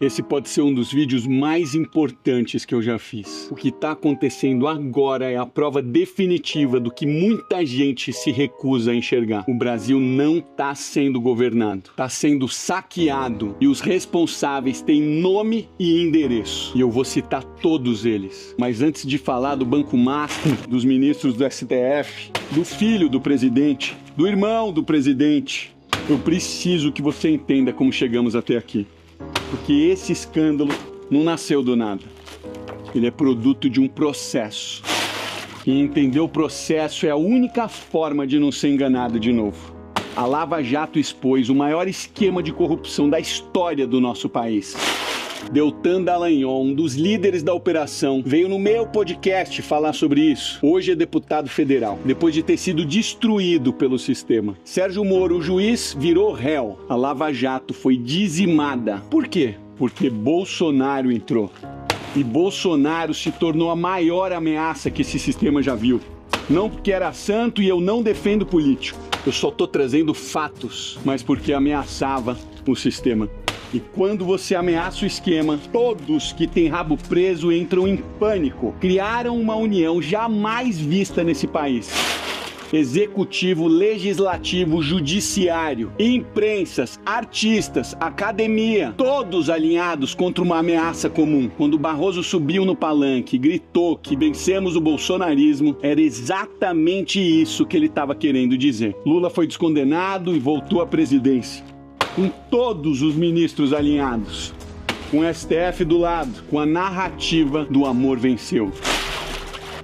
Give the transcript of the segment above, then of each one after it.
Esse pode ser um dos vídeos mais importantes que eu já fiz. O que está acontecendo agora é a prova definitiva do que muita gente se recusa a enxergar. O Brasil não está sendo governado, está sendo saqueado e os responsáveis têm nome e endereço. E eu vou citar todos eles. Mas antes de falar do Banco Master, dos ministros do STF, do filho do presidente, do irmão do presidente, eu preciso que você entenda como chegamos até aqui. Porque esse escândalo não nasceu do nada. Ele é produto de um processo. E entender o processo é a única forma de não ser enganado de novo. A Lava Jato expôs o maior esquema de corrupção da história do nosso país. Deltan Dallagnol, um dos líderes da operação, veio no meu podcast falar sobre isso. Hoje é deputado federal, depois de ter sido destruído pelo sistema. Sérgio Moro, o juiz, virou réu. A Lava Jato foi dizimada. Por quê? Porque Bolsonaro entrou. E Bolsonaro se tornou a maior ameaça que esse sistema já viu. Não porque era santo e eu não defendo político. Eu só tô trazendo fatos, mas porque ameaçava o sistema. E quando você ameaça o esquema, todos que têm rabo preso entram em pânico. Criaram uma união jamais vista nesse país. Executivo, legislativo, judiciário, imprensas, artistas, academia, todos alinhados contra uma ameaça comum. Quando Barroso subiu no palanque e gritou que vencemos o bolsonarismo, era exatamente isso que ele estava querendo dizer. Lula foi descondenado e voltou à presidência. Com todos os ministros alinhados, com o STF do lado, com a narrativa do amor venceu.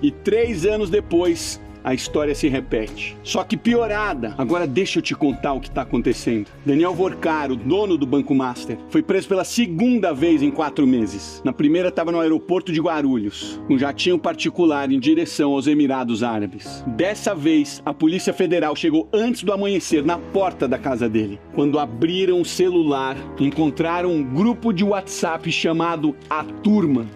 E 3 anos depois, a história se repete. Só que piorada. Agora deixa eu te contar o que está acontecendo. Daniel Vorcaro, dono do Banco Master, foi preso pela 2ª vez em 4 meses. Na primeira estava no aeroporto de Guarulhos, com jatinho particular em direção aos Emirados Árabes. Dessa vez, a Polícia Federal chegou antes do amanhecer na porta da casa dele. Quando abriram o celular, encontraram um grupo de WhatsApp chamado A Turma,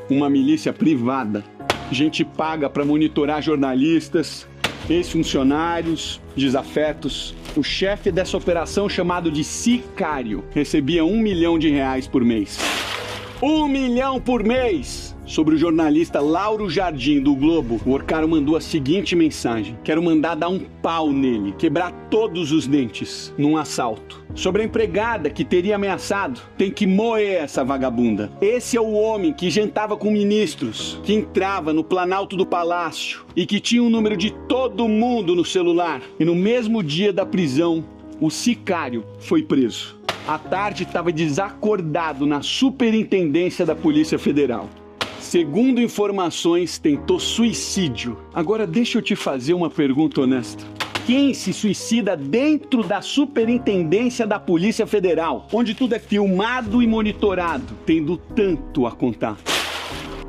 uma milícia privada. Gente paga para monitorar jornalistas, ex-funcionários, desafetos. O chefe dessa operação, chamado de Sicário, recebia R$1 milhão por mês. 1 milhão por mês! Sobre o jornalista Lauro Jardim, do Globo, o Vorcaro mandou a seguinte mensagem: quero mandar dar um pau nele, quebrar todos os dentes num assalto. Sobre a empregada que teria ameaçado, tem que moer essa vagabunda. Esse é o homem que jantava com ministros, que entrava no Planalto do Palácio e que tinha o número de todo mundo no celular. E no mesmo dia da prisão, o Sicário foi preso. À tarde estava desacordado na Superintendência da Polícia Federal. Segundo informações, tentou suicídio. Agora deixa eu te fazer uma pergunta honesta. Quem se suicida dentro da Superintendência da Polícia Federal, onde tudo é filmado e monitorado, tendo tanto a contar?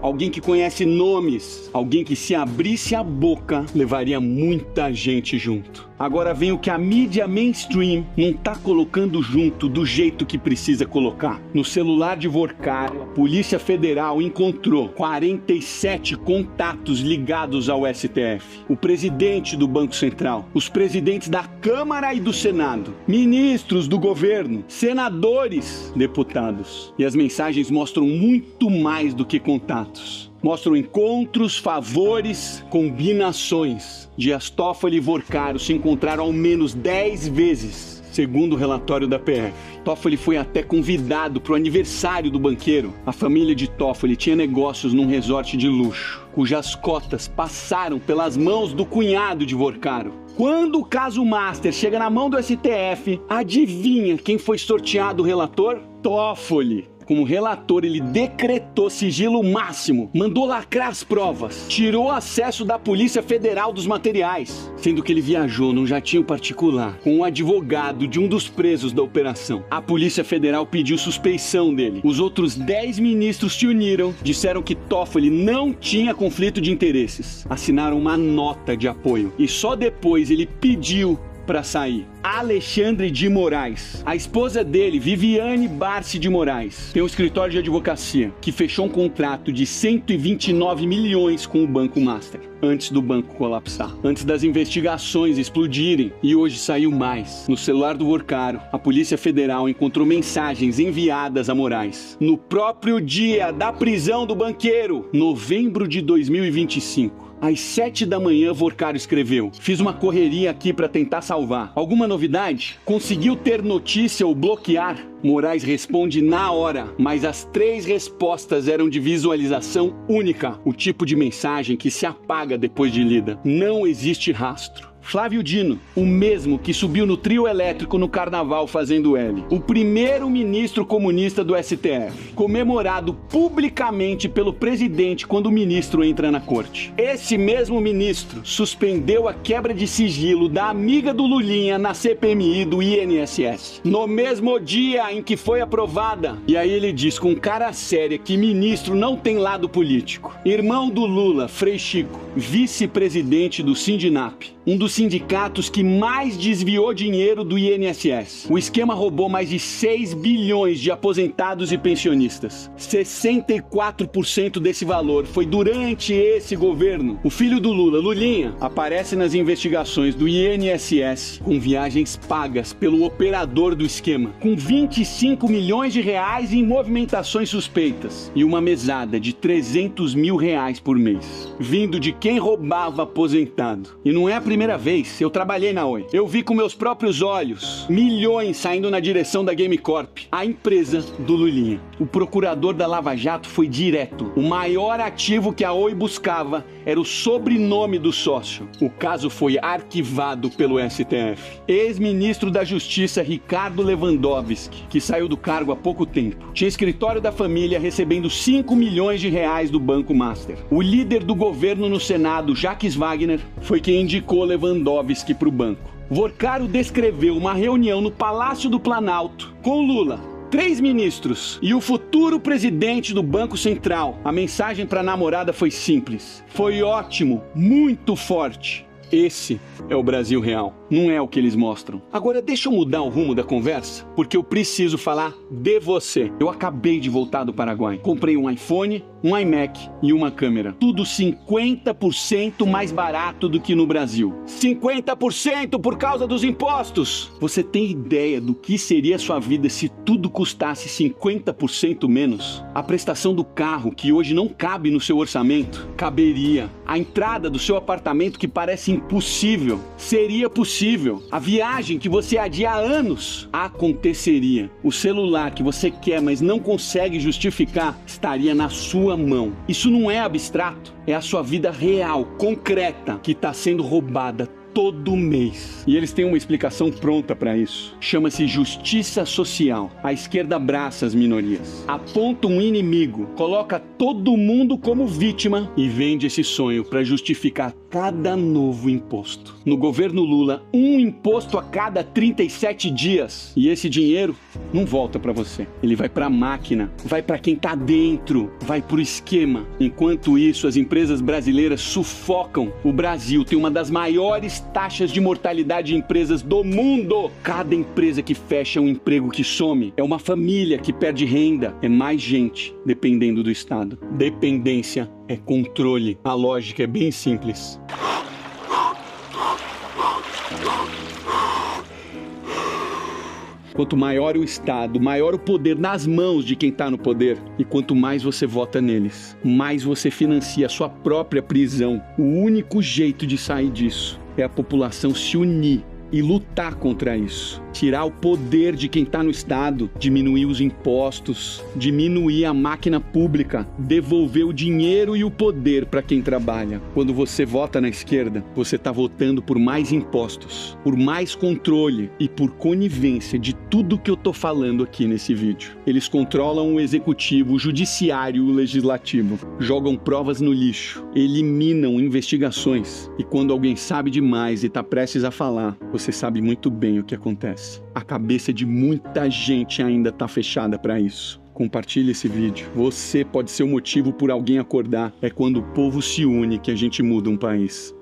Alguém que conhece nomes, alguém que se abrisse a boca, levaria muita gente junto. Agora vem o que a mídia mainstream não tá colocando junto do jeito que precisa colocar. No celular de Vorcaro, a Polícia Federal encontrou 47 contatos ligados ao STF. O presidente do Banco Central, os presidentes da Câmara e do Senado, ministros do governo, senadores, deputados. E as mensagens mostram muito mais do que contatos. Mostram encontros, favores, combinações. Dias Toffoli e Vorcaro se encontraram ao menos 10 vezes, segundo o relatório da PF. Toffoli foi até convidado para o aniversário do banqueiro. A família de Toffoli tinha negócios num resort de luxo, cujas cotas passaram pelas mãos do cunhado de Vorcaro. Quando o caso Master chega na mão do STF, adivinha quem foi sorteado o relator? Toffoli. Como relator, ele decretou sigilo máximo, mandou lacrar as provas, tirou acesso da Polícia Federal dos materiais, sendo que ele viajou num jatinho particular com um advogado de um dos presos da operação. A Polícia Federal pediu suspeição dele. Os outros 10 ministros se uniram, disseram que Toffoli não tinha conflito de interesses, assinaram uma nota de apoio e só depois ele pediu para sair. Alexandre de Moraes. A esposa dele, Viviane Barsi de Moraes, tem um escritório de advocacia que fechou um contrato de 129 milhões com o Banco Master, antes do banco colapsar, antes das investigações explodirem. E hoje saiu mais. No celular do Workaro, a Polícia Federal encontrou mensagens enviadas a Moraes no próprio dia da prisão do banqueiro, novembro de 2025. Às 7 da manhã, Workaro escreveu: fiz uma correria aqui para tentar salvar. Alguma novidade? Conseguiu ter notícia ou bloquear? Moraes responde na hora, mas as 3 respostas eram de visualização única, o tipo de mensagem que se apaga depois de lida. Não existe rastro. Flávio Dino, o mesmo que subiu no trio elétrico no carnaval fazendo L. O primeiro ministro comunista do STF, comemorado publicamente pelo presidente quando o ministro entra na corte. Esse mesmo ministro suspendeu a quebra de sigilo da amiga do Lulinha na CPMI do INSS, no mesmo dia em que foi aprovada. E aí ele diz com cara séria que ministro não tem lado político. Irmão do Lula, Frei Chico, vice-presidente do Sindinap, um dos sindicatos que mais desviou dinheiro do INSS. O esquema roubou mais de 6 bilhões de aposentados e pensionistas. 64% desse valor foi durante esse governo. O filho do Lula, Lulinha, aparece nas investigações do INSS com viagens pagas pelo operador do esquema, com 25 milhões de reais em movimentações suspeitas e uma mesada de 300 mil reais por mês, vindo de quem roubava aposentado. E não é a primeira vez, eu trabalhei na Oi. Eu vi com meus próprios olhos milhões saindo na direção da Game Corp, a empresa do Lulinha. O procurador da Lava Jato foi direto. O maior ativo que a Oi buscava era o sobrenome do sócio. O caso foi arquivado pelo STF. Ex-ministro da Justiça Ricardo Lewandowski, que saiu do cargo há pouco tempo, tinha escritório da família recebendo 5 milhões de reais do Banco Master. O líder do governo no Senado, Jacques Wagner, foi quem indicou Lewandowski para o banco. Workaro descreveu uma reunião no Palácio do Planalto com Lula, 3 ministros e o futuro presidente do Banco Central. A mensagem para a namorada foi simples: foi ótimo, muito forte. Esse é o Brasil real, não é o que eles mostram. Agora deixa eu mudar o rumo da conversa, porque eu preciso falar de você. Eu acabei de voltar do Paraguai. Comprei um iPhone, um iMac e uma câmera. Tudo 50% mais barato do que no Brasil. 50% por causa dos impostos! Você tem ideia do que seria a sua vida se tudo custasse 50% menos? A prestação do carro, que hoje não cabe no seu orçamento, caberia. A entrada do seu apartamento, que parece impossível, seria possível. A viagem que você adia há anos aconteceria. O celular que você quer, mas não consegue justificar, estaria na sua mão. Isso não é abstrato, é a sua vida real, concreta, que está sendo roubada todo mês. E eles têm uma explicação pronta para isso. Chama-se justiça social. A esquerda abraça as minorias, aponta um inimigo, coloca todo mundo como vítima e vende esse sonho para justificar cada novo imposto. No governo Lula, um imposto a cada 37 dias. E esse dinheiro não volta para você. Ele vai para a máquina, vai para quem tá dentro, vai pro esquema. Enquanto isso, as empresas brasileiras sufocam. O Brasil tem uma das maiores taxas de mortalidade de empresas do mundo. Cada empresa que fecha é um emprego que some. É uma família que perde renda. É mais gente dependendo do Estado. Dependência é controle. A lógica é bem simples. Quanto maior o Estado, maior o poder nas mãos de quem está no poder. E quanto mais você vota neles, mais você financia a sua própria prisão. O único jeito de sair disso é a população se unir e lutar contra isso. Tirar o poder de quem está no Estado, diminuir os impostos, diminuir a máquina pública, devolver o dinheiro e o poder para quem trabalha. Quando você vota na esquerda, você está votando por mais impostos, por mais controle e por conivência de tudo que eu tô falando aqui nesse vídeo. Eles controlam o executivo, o judiciário e o legislativo, jogam provas no lixo, eliminam investigações e quando alguém sabe demais e está prestes a falar, você sabe muito bem o que acontece. A cabeça de muita gente ainda está fechada para isso. Compartilhe esse vídeo. Você pode ser o motivo por alguém acordar. É quando o povo se une que a gente muda um país.